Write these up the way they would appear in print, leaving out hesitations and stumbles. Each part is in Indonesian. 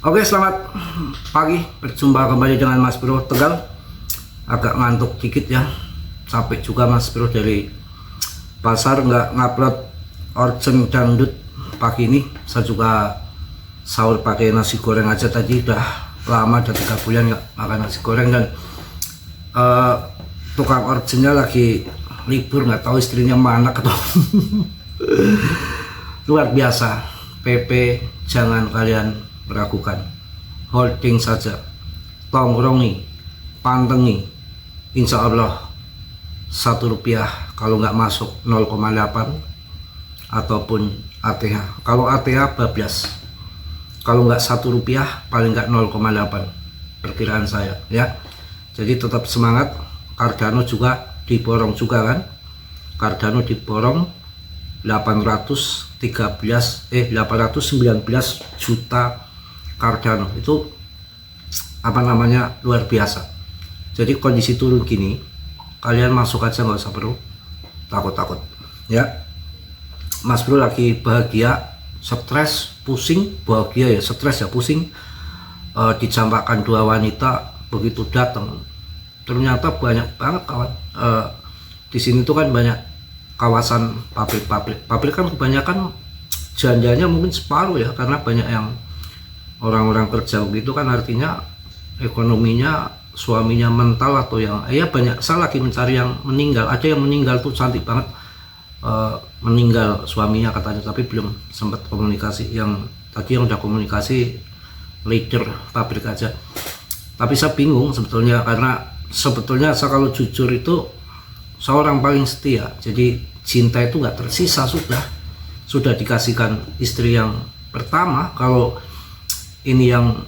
Oke, selamat pagi. Berjumpa kembali dengan Mas Bro Tegal. Agak ngantuk dikit ya. Capek juga Mas Bro dari pasar, nggak ngupload orcen dangdut pagi ini. Saya juga sahur pakai nasi goreng aja tadi. Udah lama, udah 3 bulan nggak makan nasi goreng. Dan tukang orcennya lagi libur, nggak tahu istrinya mana ketemu. Luar biasa. PP jangan kalian meragukan, holding saja, tongkrongi, pantengi, insya Allah Rp1 kalau nggak masuk 0,8 ataupun ATH. Kalau ATH bablas, kalau nggak Rp1 paling nggak 0,8 perkiraan saya ya. Jadi tetap semangat. Cardano juga diborong juga kan, Cardano diborong 819 juta Cardano. Itu apa namanya, luar biasa. Jadi kondisi turun gini kalian masuk aja, nggak usah perlu takut-takut ya. Mas Bro lagi bahagia, stres, pusing, bahagia ya, stres ya, pusing. Dijampakan 2 wanita begitu datang, ternyata banyak banget kawan. Di sini tuh kan banyak kawasan pabrik kan kebanyakan janjanya mungkin separuh ya, karena banyak yang orang-orang kerja begitu kan, artinya ekonominya suaminya mental atau yang banyak. Saya lagi mencari yang meninggal, ada yang meninggal tuh cantik banget, meninggal suaminya katanya, tapi belum sempat komunikasi. Yang tadi yang udah komunikasi leader pabrik aja. Tapi saya bingung sebetulnya, karena sebetulnya saya kalau jujur itu seorang paling setia. Jadi cinta itu nggak tersisa, sudah dikasihkan istri yang pertama. Kalau ini yang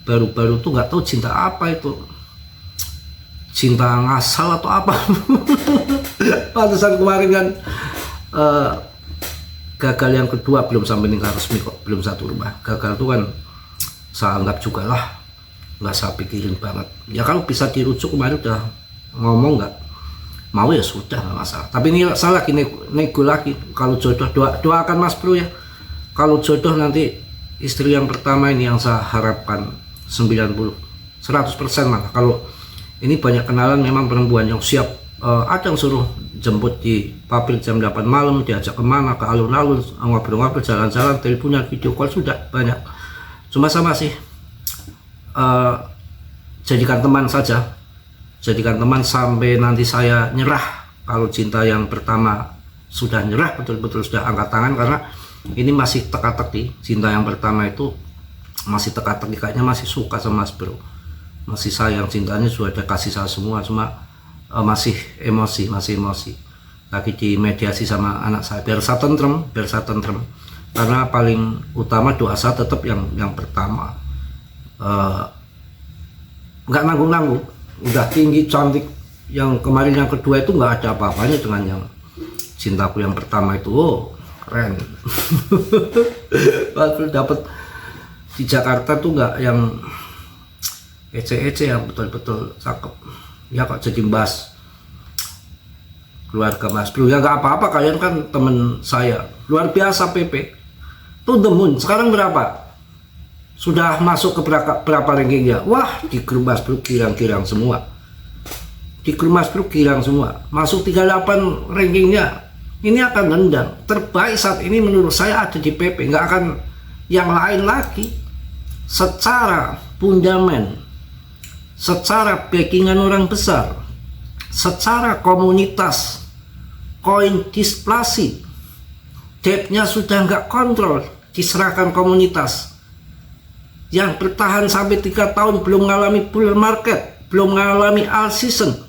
baru-baru tuh nggak tahu cinta apa itu, cinta ngasal atau apa. Pantesan kemarin kan gagal yang kedua, belum sampai nikah resmi kok, belum 1 rumah. Gagal tuh kan saya anggap juga lah, nggak saya pikirin banget ya. Kalau bisa dirujuk kemarin udah ngomong, nggak mau ya sudah, nggak masalah. Tapi ini saya lagi nego lagi. Kalau jodoh, doakan Mas Bro ya, kalau jodoh nanti istri yang pertama ini yang saya harapkan 100% malah. Kalau ini banyak kenalan memang perempuan yang siap, ada yang suruh jemput di pabrik jam 8 malam, diajak kemana, ke alun-alun, ngobrol-ngobrol, jalan-jalan, teleponan, video call, sudah banyak. Cuma saya masih jadikan teman saja, jadikan teman sampai nanti saya nyerah. Kalau cinta yang pertama sudah nyerah, betul-betul sudah angkat tangan, karena ini masih teka-teki. Cinta yang pertama itu masih teka-teki, kayaknya masih suka sama Mas Bro, masih sayang, cintanya sudah ada kasih saya semua, cuma masih emosi, lagi dimediasi sama anak saya biar saya tentrem, karena paling utama doa saya tetap yang pertama. Nggak nanggung-nanggung, udah tinggi, cantik. Yang kemarin yang kedua itu nggak ada apa-apanya dengan yang cintaku yang pertama itu. Keren. Waktu dapet di Jakarta tuh nggak yang ece-ece, yang betul-betul cakep ya. Kok jadi bahas keluarga Mas Bro ya, nggak apa-apa, kalian kan temen saya. Luar biasa PP tuh the moon. Sekarang berapa? Sudah masuk ke berapa rankingnya? Wah, di grup Mas Bro girang-girang semua, di grup Mas Bro girang semua, masuk 38 rankingnya. Ini akan nendang. Terbaik saat ini menurut saya ada di PP, nggak akan yang lain lagi. Secara fundament, secara backingan orang besar, secara komunitas, koin displasi, debtnya sudah nggak kontrol, diserahkan komunitas. Yang bertahan sampai 3 tahun, belum mengalami bull market, belum mengalami all season,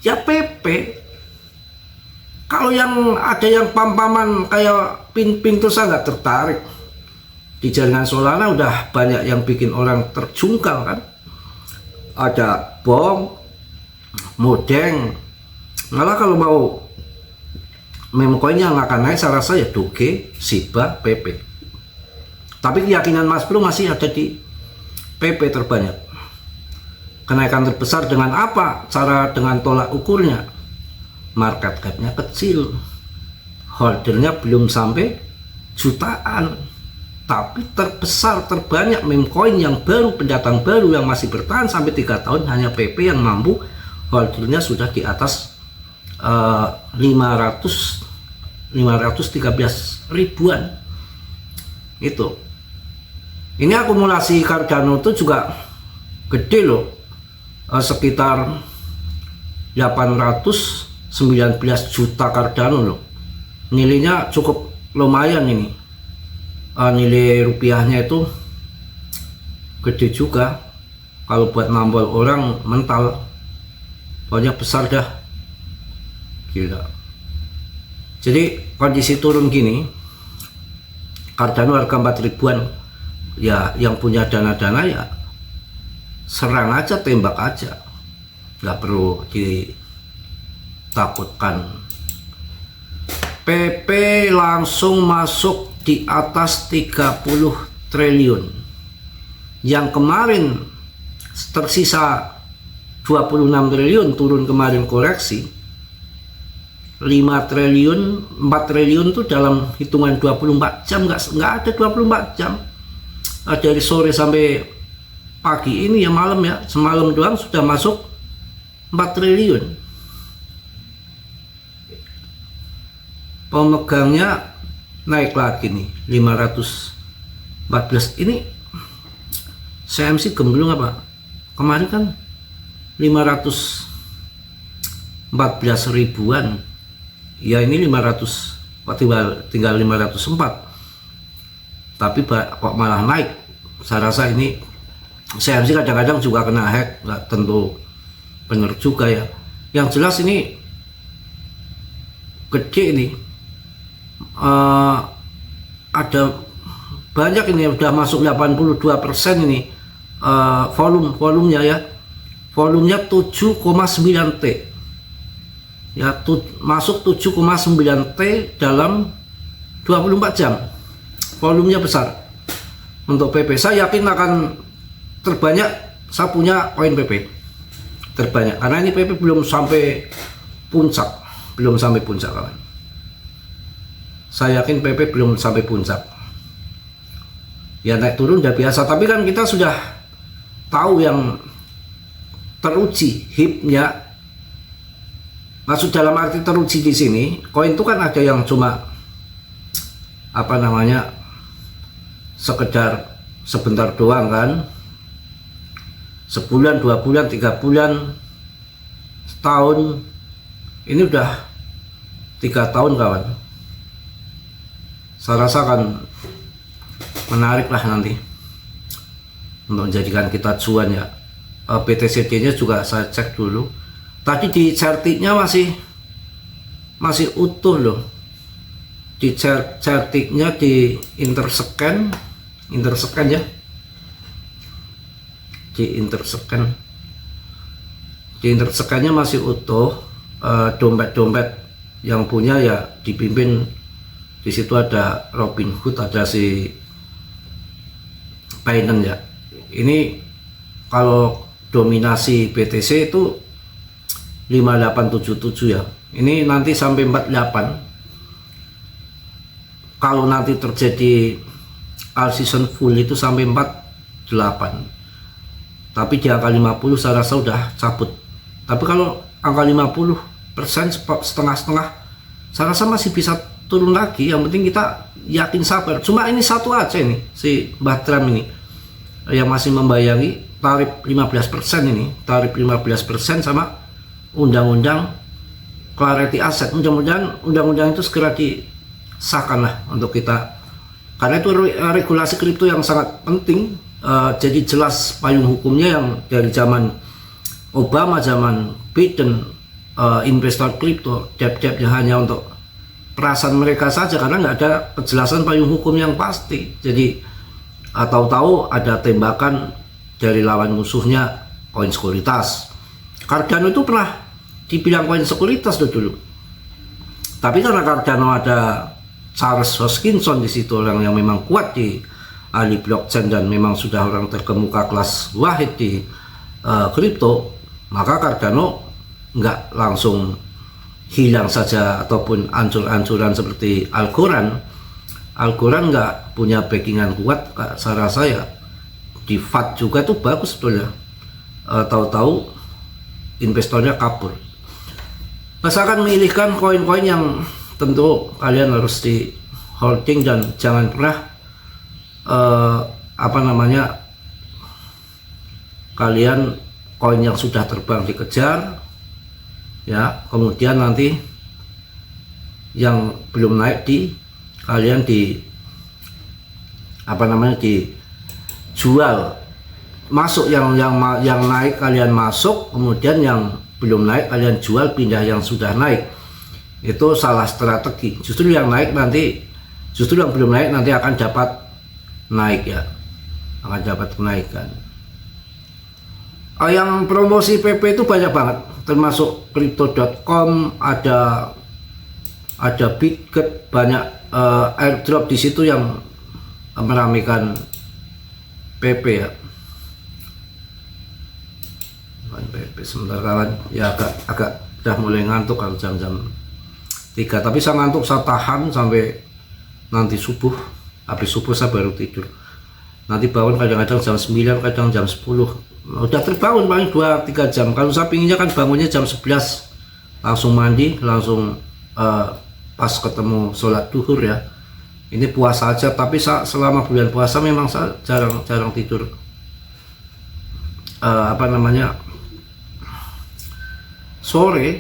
ya PP. Kalau yang ada yang pam-paman kayak pintu, saya nggak tertarik. Di jaringan Solana udah banyak yang bikin orang terjungkal kan. Ada bom, modeng. Malah kalau mau meme coinnya nggak akan naik, saya rasa ya Doge, Shiba, PP. Tapi keyakinan Mas Bro masih ada di PP terbanyak. Kenaikan terbesar dengan apa? Cara dengan tolak ukurnya. Market capnya kecil, holdernya belum sampai jutaan, tapi terbesar, terbanyak meme coin yang baru, pendatang baru yang masih bertahan sampai 3 tahun hanya PP yang mampu holdernya sudah di atas 513 ribuan. Itu ini akumulasi Cardano itu juga gede loh, sekitar 819 juta Cardano loh. Nilainya cukup lumayan ini. Nilai rupiahnya itu gede juga. Kalau buat nambal orang mental, pokoknya besar dah, gila. Jadi kondisi turun gini, Cardano harga 4 ribuan, ya yang punya dana-dana ya serang aja, tembak aja, nggak perlu ditakutkan. PP langsung masuk di atas 30 triliun. Yang kemarin tersisa 26 triliun, turun kemarin koreksi 5 triliun, 4 triliun itu dalam hitungan 24 jam, nggak ada 24 jam. Dari sore sampai pagi ini ya, malam ya, semalam doang sudah masuk 4 triliun. Pemegangnya naik lagi nih 514. Ini CMC gemblung apa? Kemarin kan 514 ribuan. Ya ini 500, tinggal 504. Tapi kok malah naik. Saya rasa ini CMC kadang-kadang juga kena hack, nggak tentu benar juga ya. Yang jelas ini gede ini. Ada banyak ini, udah masuk 82% ini volumenya ya. Volumenya 7,9 T ya, masuk 7,9 T dalam 24 jam. Volumenya besar untuk PP. Saya yakin akan terbanyak saya punya koin PP terbanyak, karena ini PP belum sampai puncak, kawan. Saya yakin PP belum sampai puncak. Ya naik turun udah biasa, tapi kan kita sudah tahu yang teruji HIP-nya. Maksud dalam arti teruji di sini, koin itu kan ada yang cuma apa namanya, sekedar sebentar doang kan, sebulan, 2 bulan, 3 bulan, setahun. Ini udah 3 tahun kawan. Saya rasa akan menarik lah nanti untuk menjadikan kita cuan ya. BTCD nya juga saya cek dulu. Tadi di chartiknya masih utuh loh. Di chartiknya di interscan ya. Di interscan-nya masih utuh. Dompet-dompet yang punya ya dipimpin. Di situ ada Robinhood, ada si Binance ya. Ini kalau dominasi BTC itu 5877 ya. Ini nanti sampai 48. Kalau nanti terjadi all season full itu sampai 48. Tapi di angka 50 saya rasa udah cabut. Tapi kalau angka 50% setengah-setengah, saya rasa masih bisa turun lagi. Yang penting kita yakin sabar. Cuma ini satu aja ini, si Mbah Trump ini yang masih membayangi tarif 15% ini, tarif 15% sama undang-undang clarity asset. Mudah-mudahan undang-undang itu segera disahkan lah untuk kita, karena itu regulasi kripto yang sangat penting. Jadi jelas payung hukumnya yang dari zaman Obama, zaman Biden, investor kripto, debt yang hanya untuk perasaan mereka saja, karena nggak ada kejelasan payung hukum yang pasti. Jadi tahu-tahu ada tembakan dari lawan musuhnya koin sekuritas. Cardano itu pernah dibilang koin sekuritas dulu, tapi karena Cardano ada Charles Hoskinson di situ, orang yang memang kuat di ahli blockchain dan memang sudah orang terkemuka kelas wahid di kripto, maka Cardano nggak langsung hilang saja ataupun ancur-ancuran seperti Algorand. Algorand nggak punya backingan kuat, saya rasa ya di FAT juga tuh bagus sebetulnya. Tahu-tahu investornya kabur. Misalkan memilihkan koin-koin yang tentu kalian harus di holding dan jangan pernah kalian koin yang sudah terbang dikejar ya, kemudian nanti yang belum naik kalian dijual, masuk yang naik kalian masuk, kemudian yang belum naik kalian jual, pindah yang sudah naik. Itu salah strategi. Justru yang naik nanti, justru yang belum naik nanti akan dapat naik ya, akan dapat kenaikan. Yang promosi PP itu banyak banget, termasuk crypto.com, ada Bitget, banyak airdrop di situ yang meramaikan PP ya. PP sebentar kawan ya, agak udah mulai ngantuk kalau jam-jam 3, tapi saya ngantuk, saya tahan sampai nanti subuh. Habis subuh saya baru tidur, nanti bangun kadang-kadang jam 9, kadang jam 10, udah terbangun paling 2-3 jam. Kalau saya pinginnya kan bangunnya jam 11, langsung mandi, langsung pas ketemu sholat duhur ya. Ini puasa aja, tapi selama bulan puasa memang saya jarang tidur. Sore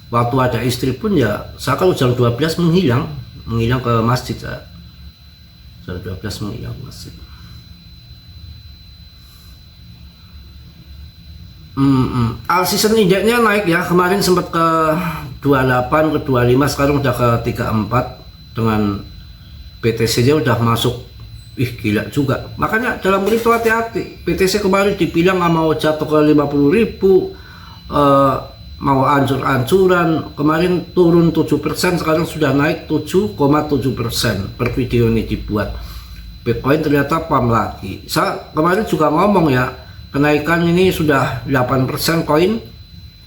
waktu ada istri pun ya, saya kalau jam 12 menghilang ke masjid saya. Jam 12 menghilang ke masjid. All season indexnya naik ya, kemarin sempat ke 28, ke 25, sekarang udah ke 34 dengan BTC nya udah masuk. Ih gila juga, makanya dalam kripto hati-hati. BTC kemarin dibilang mau jatuh ke 50.000, mau ancur-ancuran, kemarin turun 7%, sekarang sudah naik 7,7% per video ini dibuat. Bitcoin ternyata pam lagi. Saya kemarin juga ngomong ya, kenaikan ini sudah 8% koin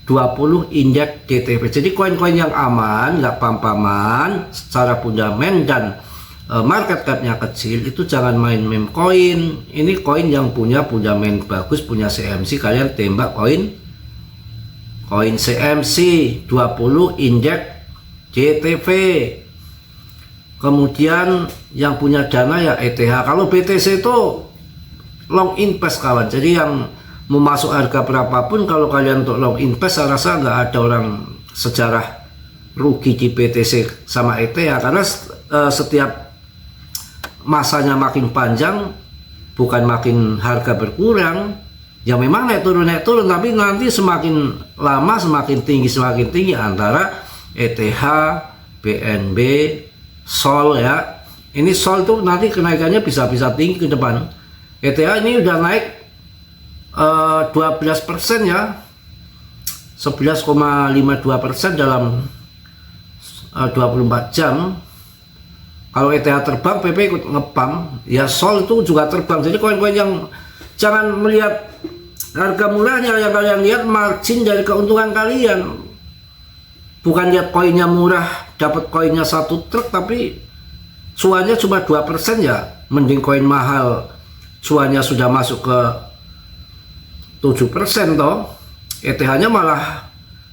20 indeks DTP. Jadi koin-koin yang aman, nggak pam-paman, secara fundament dan market capnya kecil, itu jangan main meme koin. Ini koin yang punya fundament bagus, punya CMC, kalian tembak koin CMC 20 indeks JTV. Kemudian yang punya dana ya ETH. Kalau BTC itu long invest kawan, jadi yang mau masuk harga berapapun, kalau kalian untuk long invest saya rasa nggak ada orang sejarah rugi di BTC sama ETH, karena setiap masanya makin panjang, bukan makin harga berkurang ya, memang naik turun, tapi nanti semakin lama semakin tinggi antara ETH, BNB, SOL ya. Ini SOL tuh nanti kenaikannya bisa tinggi ke depan. ETH ini udah naik 12% ya, 11,52% dalam 24 jam. Kalau ETH terbang, PP ikut ngepam ya, SOL itu juga terbang. Jadi koin-koin yang jangan melihat harga murahnya, yang kalian lihat margin dari keuntungan kalian. Bukan lihat koinnya murah dapat koinnya 1 truk tapi cuannya cuma 2% ya, mending koin mahal cuannya sudah masuk ke 7% toh, ETH-nya malah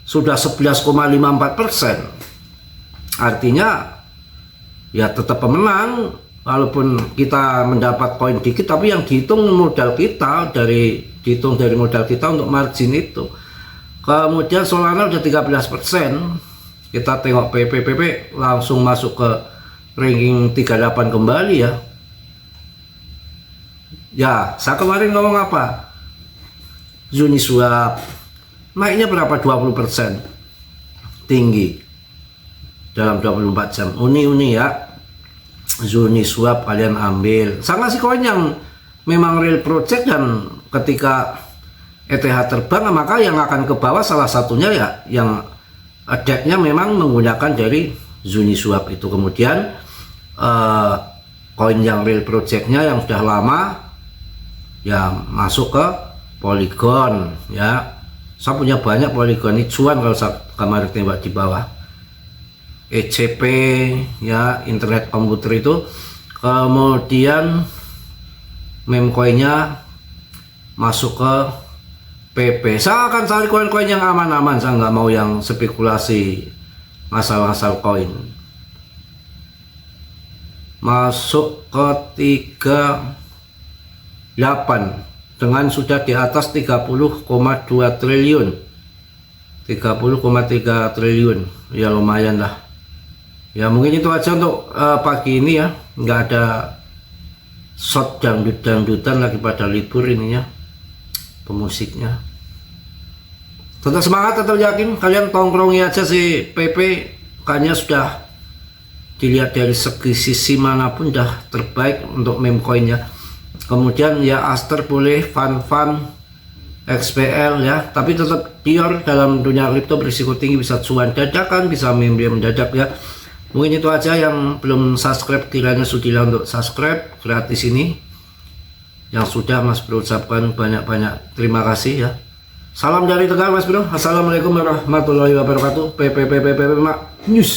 sudah 11,54%. Artinya ya tetap pemenang, walaupun kita mendapat koin dikit, tapi yang dihitung modal kita, dihitung dari modal kita untuk margin itu. Kemudian Solana udah 13%. Kita tengok PP langsung masuk ke ranking 38 kembali ya. Ya, saya kemarin ngomong apa? Uniswap naiknya berapa? 20% tinggi dalam 24 jam. Uni ya, Uniswap kalian ambil. Sama si koin yang memang real project, dan ketika ETH terbang maka yang akan ke bawah salah satunya ya yang decknya memang menggunakan dari Uniswap itu. Kemudian koin yang real projectnya yang sudah lama ya masuk ke Polygon ya. Saya punya banyak Polygon, ini cuan kalau saya kemarin tembak di bawah. ECP ya, internet komputer itu. Kemudian meme coinnya masuk ke PP. Saya akan cari koin-koin yang aman-aman, saya nggak mau yang spekulasi ngasal-ngasal koin. Masuk ke 38 dengan sudah di atas 30,2 triliun, 30,3 triliun ya, lumayan lah ya. Mungkin itu aja untuk pagi ini ya, nggak ada shot dangdutan lagi pada libur ininya pemusiknya. Tetap semangat, tetap yakin, kalian tongkrongi aja si PP, kayaknya sudah dilihat dari segi sisi manapun udah terbaik untuk meme coinnya. Kemudian ya Aster boleh, Fun XPL ya, tapi tetap pure dalam dunia kripto berisiko tinggi, bisa cuan dadakan, bisa meme mendadak ya. Mungkin itu aja. Yang belum subscribe kiranya sudilah untuk subscribe gratis ini. Yang sudah Mas Bro ucapkan banyak-banyak terima kasih ya. Salam dari Tegal Mas Bro. Assalamualaikum warahmatullahi wabarakatuh. PPPPP News.